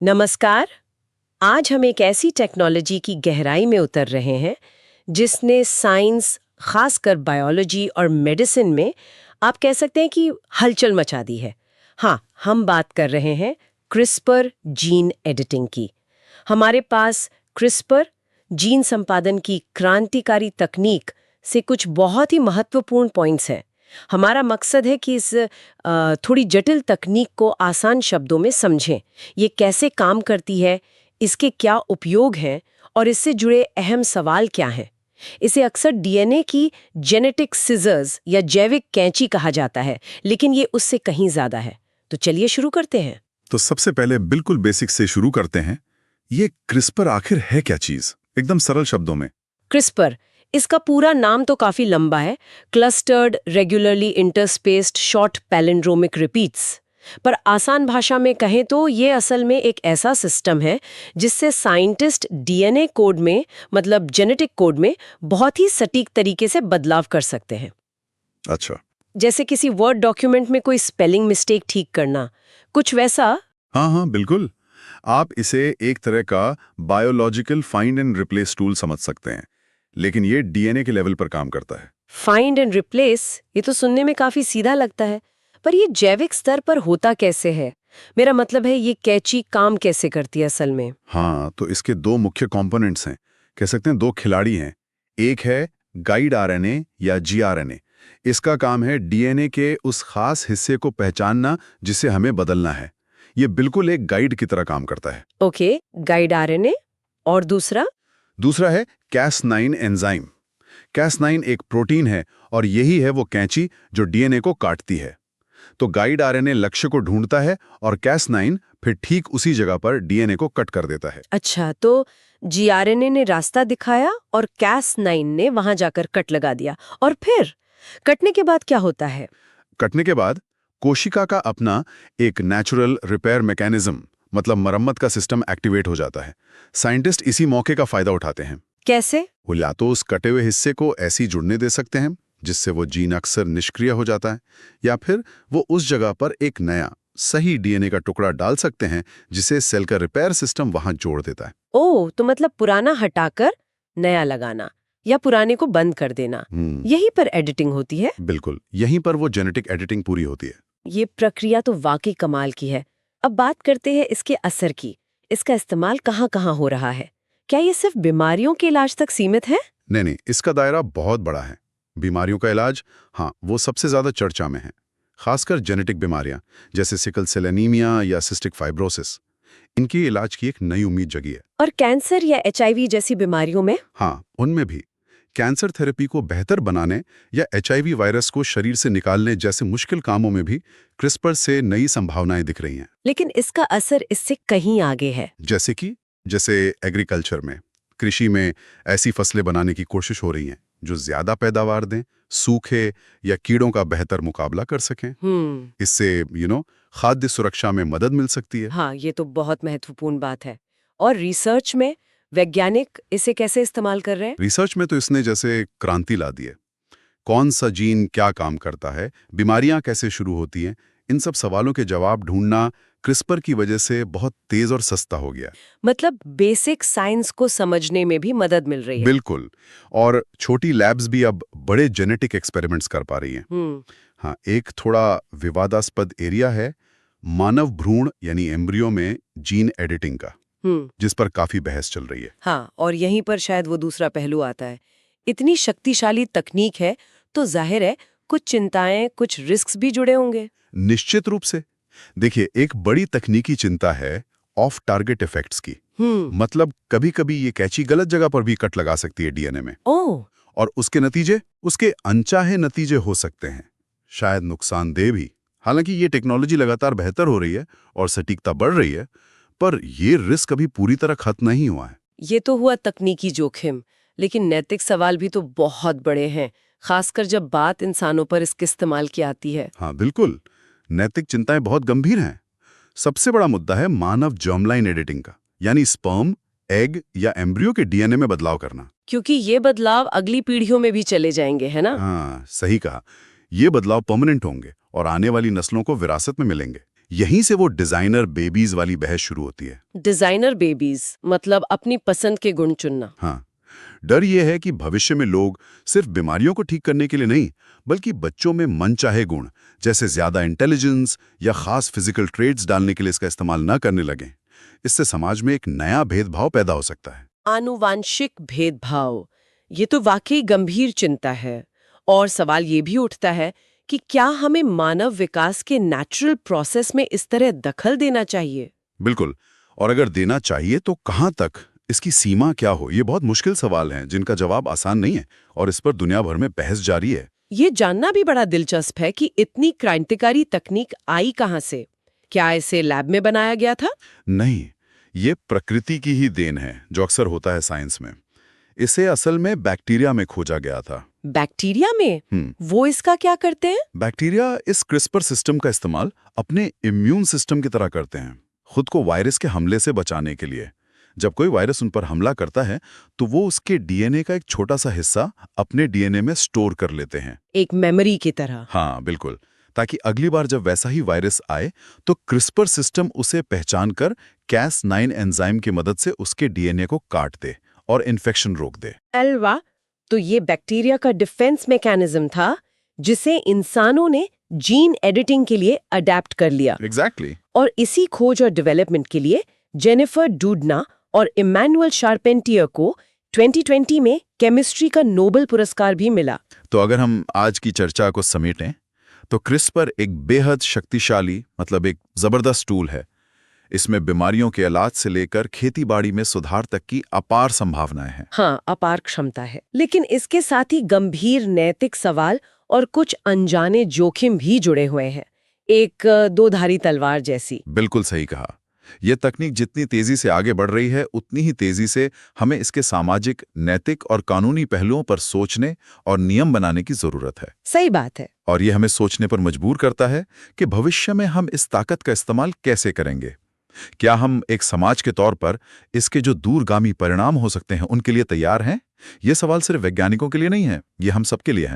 नमस्कार। आज हम एक ऐसी टेक्नोलॉजी की गहराई में उतर रहे हैं जिसने साइंस, खासकर बायोलॉजी और मेडिसिन में आप कह सकते हैं कि हलचल मचा दी है। हाँ, हम बात कर रहे हैं क्रिस्पर जीन एडिटिंग की। हमारे पास क्रिस्पर जीन संपादन की क्रांतिकारी तकनीक से कुछ बहुत ही महत्वपूर्ण पॉइंट्स हैं। हमारा मकसद है कि इस थोड़ी जटिल तकनीक को आसान शब्दों में समझें। ये कैसे काम करती है, इसके क्या उपयोग हैं और इससे जुड़े अहम सवाल क्या हैं। इसे अक्सर डीएनए की जेनेटिक सिजर्स या जैविक कैंची कहा जाता है, लेकिन ये उससे कहीं ज्यादा है। तो चलिए शुरू करते हैं। तो सबसे पहले बिल्कुल बेसिक से शुरू करते हैं। ये क्रिस्पर आखिर है क्या चीज, एकदम सरल शब्दों में। क्रिस्पर, इसका पूरा नाम तो काफी लंबा है, clustered regularly interspaced short palindromic repeats. पर आसान भाषा में कहें तो ये असल में एक ऐसा सिस्टम है जिससे साइंटिस्ट डीएनए कोड में, मतलब जेनेटिक कोड में, बहुत ही सटीक तरीके से बदलाव कर सकते हैं। अच्छा। जैसे किसी वर्ड डॉक्यूमेंट में कोई स्पेलिंग मिस्टेक ठीक करना, कुछ वैसा। हाँ हाँ बिल्कुल। आप इसे एक तरह का biological find and replace tool समझ सकते हैं, लेकिन ये डीएनए के लेवल पर काम करता है। फाइंड एंड रिप्लेस, ये तो सुनने में काफी सीधा लगता है, पर ये जैविक स्तर पर होता कैसे है? मेरा मतलब है, ये कैंची काम कैसे करती है असल में? हाँ, तो इसके दो मुख्य कंपोनेंट्स हैं, कह सकते हैं दो खिलाड़ी हैं। एक है गाइड आरएनए या जीआरएनए। इसका काम है डीएनए के उस खास हिस्से को पहचानना जिसे हमें बदलना है। ये बिल्कुल एक गाइड की तरह काम करता है। Okay, guide RNA. और दूसरा? दूसरा है Cas9 एंजाइम। Cas9 एक प्रोटीन है और यही है वो कैंची जो डीएनए को काटती है। तो गाइड आरएनए लक्ष्य को ढूंढता है और Cas9 फिर ठीक उसी जगह पर डीएनए को कट कर देता है। अच्छा, तो जीआरएनए ने रास्ता दिखाया और Cas9 ने वहां जाकर कट लगा दिया, और फिर कटने के बाद क्या होता है? कटने के बाद कोशिका का अपना एक नेचुरल रिपेयर मैकेनिज्म, मतलब मरम्मत का सिस्टम एक्टिवेट हो जाता है। साइंटिस्ट इसी मौके का फायदा उठाते हैं। कैसे? वो या तो उस कटे हुए हिस्से को ऐसी जुड़ने दे सकते हैं जिससे वो जीन अक्सर निष्क्रिय हो जाता है, या फिर वो उस जगह पर एक नया सही डीएनए का टुकड़ा डाल सकते हैं जिसे सेल का रिपेयर सिस्टम वहां जोड़ देता है। ओह, तो मतलब पुराना हटाकर नया लगाना या पुराने को बंद कर देना, यहीं पर एडिटिंग होती है? बिल्कुल, यहीं पर वो जेनेटिक एडिटिंग पूरी होती है। ये प्रक्रिया तो वाकई कमाल की है। अब बात करते हैं इसके असर की। इसका इस्तेमाल कहाँ-कहाँ हो रहा है? क्या ये सिर्फ बीमारियों के इलाज तक सीमित है? नहीं, इसका दायरा बहुत बड़ा है। बीमारियों का इलाज, हाँ, वो सबसे ज्यादा चर्चा में है। खासकर जेनेटिक बीमारियां जैसे सिकल सेल एनीमिया या सिस्टिक फाइब्रोसिस, इनकी इलाज की एक नई उम्मीद जगी है। और कैंसर या एचआईवी जैसी बीमारियों में? हाँ, उनमें भी। कैंसर थेरेपी को बेहतर बनाने या एचआईवी वायरस को शरीर से निकालने जैसे मुश्किल कामों में भी क्रिस्पर से नई संभावनाएं दिख रही हैं। लेकिन इसका असर इससे कहीं आगे है। जैसे एग्रीकल्चर में, कृषि में ऐसी फसलें बनाने की कोशिश हो रही हैं जो ज्यादा पैदावार दें, सूखे या कीड़ों का बेहतर मुकाबला कर सकें। इससे खाद्य सुरक्षा में मदद मिल सकती है। हाँ, ये तो बहुत महत्वपूर्ण बात है। और रिसर्च में वैज्ञानिक इसे कैसे इस्तेमाल कर रहे हैं? रिसर्च में तो इसने जैसे क्रांति ला दी है। कौन सा जीन क्या काम करता है, बीमारियां कैसे शुरू होती हैं, इन सब सवालों के जवाब ढूंढना क्रिस्पर की वजह से बहुत तेज और सस्ता हो गया। मतलब बेसिक साइंस को समझने में भी मदद मिल रही है। बिल्कुल। और छोटी लैब्स भी अब बड़े जेनेटिक एक्सपेरिमेंट्स कर पा रही हैं। हाँ, एक थोड़ा विवादास्पद एरिया है मानव भ्रूण यानी एम्ब्रियो में जीन एडिटिंग का, जिस पर काफी बहस चल रही है। हाँ, और यहीं पर शायद वो दूसरा पहलू आता है। इतनी शक्तिशाली तकनीक है तो जाहिर है कुछ चिंताएं, कुछ रिस्क्स भी जुड़े होंगे। निश्चित रूप से। देखिए, एक बड़ी तकनीकी चिंता है ऑफ टारगेट इफेक्ट्स की। मतलब कभी-कभी ये कैंची गलत जगह पर भी कट लगा सकती है डीएनए में। ओह! और उसके अनचाहे नतीजे हो सकते हैं, शायद नुकसानदेह भी। हालांकि ये टेक्नोलॉजी लगातार बेहतर हो रही है और सटीकता बढ़ रही है, पर ये रिस्क अभी पूरी तरह खत्म नहीं हुआ है। ये तो हुआ तकनीकी जोखिम, लेकिन नैतिक सवाल भी तो बहुत बड़े हैं, खासकर जब बात इंसानों पर इसके इस्तेमाल की आती है। हाँ बिल्कुल, नैतिक चिंताएं बहुत गंभीर हैं। सबसे बड़ा मुद्दा है मानव जर्मलाइन एडिटिंग का, यानी स्पर्म, एग या एम्ब्रियो के डीएनए में बदलाव करना। क्योंकि ये बदलाव अगली पीढ़ियों में भी चले जाएंगे, है ना? हाँ, सही कहा। ये बदलाव परमानेंट होंगे और आने वाली नस्लों को विरासत में मिलेंगे। यहीं से वो डिजाइनर बेबीज वाली बहस शुरू होती है। डिजाइनर बेबीज मतलब अपनी पसंद के गुण चुनना। हाँ, डर ये है कि भविष्य में लोग सिर्फ बीमारियों को ठीक करने के लिए नहीं, बल्कि बच्चों में मनचाहे गुण जैसे ज्यादा इंटेलिजेंस या खास फिजिकल ट्रेड्स डालने के लिए इसका इस्तेमाल न करने लगें। इससे समाज में एक नया भेदभाव पैदा हो सकता है। आनुवांशिक भेदभाव, ये तो वाकई गंभीर चिंता है। और सवाल ये भी उठता है कि क्या हमें मानव विकास के नेचुरल प्रोसेस में इस तरह दखल देना चाहिए? बिल्कुल, और अगर देना चाहिए तो कहाँ तक, इसकी सीमा क्या हो, ये बहुत मुश्किल सवाल हैं जिनका जवाब आसान नहीं है और इस पर दुनिया भर में बहस जारी है। ये जानना भी बड़ा दिलचस्प है कि इतनी क्रांतिकारी तकनीक आई कहाँ से? क्या इसे लैब में बनाया गया था? नहीं, ये प्रकृति की ही देन है, जो अक्सर होता है साइंस में। इसे असल में बैक्टीरिया में खोजा गया था। बैक्टीरिया में? वो इसका क्या करते हैं? बैक्टीरिया इस क्रिस्पर सिस्टम का इस्तेमाल अपने इम्यून सिस्टम की तरह करते हैं, खुद को वायरस के हमले से बचाने के लिए। जब कोई वायरस उन पर हमला करता है तो वो उसके डीएनए का एक छोटा सा हिस्सा अपने डीएनए में स्टोर कर लेते हैं, एक मेमोरी की तरह। हाँ बिल्कुल, ताकि अगली बार जब वैसा ही वायरस आए तो क्रिस्पर सिस्टम उसे पहचान कर Cas9 एंजाइम की मदद से उसके डीएनए को काट दे और इन्फेक्शन रोक दे। अलवा, तो ये बैक्टीरिया का डिफेंस मैकेनिज्म था जिसे इंसानों ने जीन एडिटिंग के लिए अडेप्ट कर लिया। एग्जैक्टली। और इसी खोज और डेवलपमेंट के लिए जेनिफर डूडना और इमैनुअल शार्पेंटियर को 2020 में केमिस्ट्री का नोबेल पुरस्कार भी मिला। तो अगर हम आज की चर्चा को समेटें तो क्रिस्पर एक बेहद शक्तिशाली, मतलब एक जबरदस्त टूल है। इसमें बीमारियों के इलाज से लेकर खेतीबाड़ी में सुधार तक की अपार संभावनाएं हैं। हाँ, अपार क्षमता है। लेकिन इसके साथ ही गंभीर नैतिक सवाल और कुछ अनजाने जोखिम भी जुड़े हुए हैं, एक दो-धारी तलवार जैसी। बिल्कुल सही कहा। यह तकनीक जितनी तेजी से आगे बढ़ रही है, उतनी ही तेजी से हमें इसके सामाजिक, नैतिक और कानूनी पहलुओं पर सोचने और नियम बनाने की जरूरत है। सही बात है। और ये हमें सोचने पर मजबूर करता है कि भविष्य में हम इस ताकत का इस्तेमाल कैसे करेंगे। क्या हम एक समाज के तौर पर इसके जो दूरगामी परिणाम हो सकते हैं उनके लिए तैयार हैं? ये सवाल सिर्फ वैज्ञानिकों के लिए नहीं है, ये हम सबके लिए है।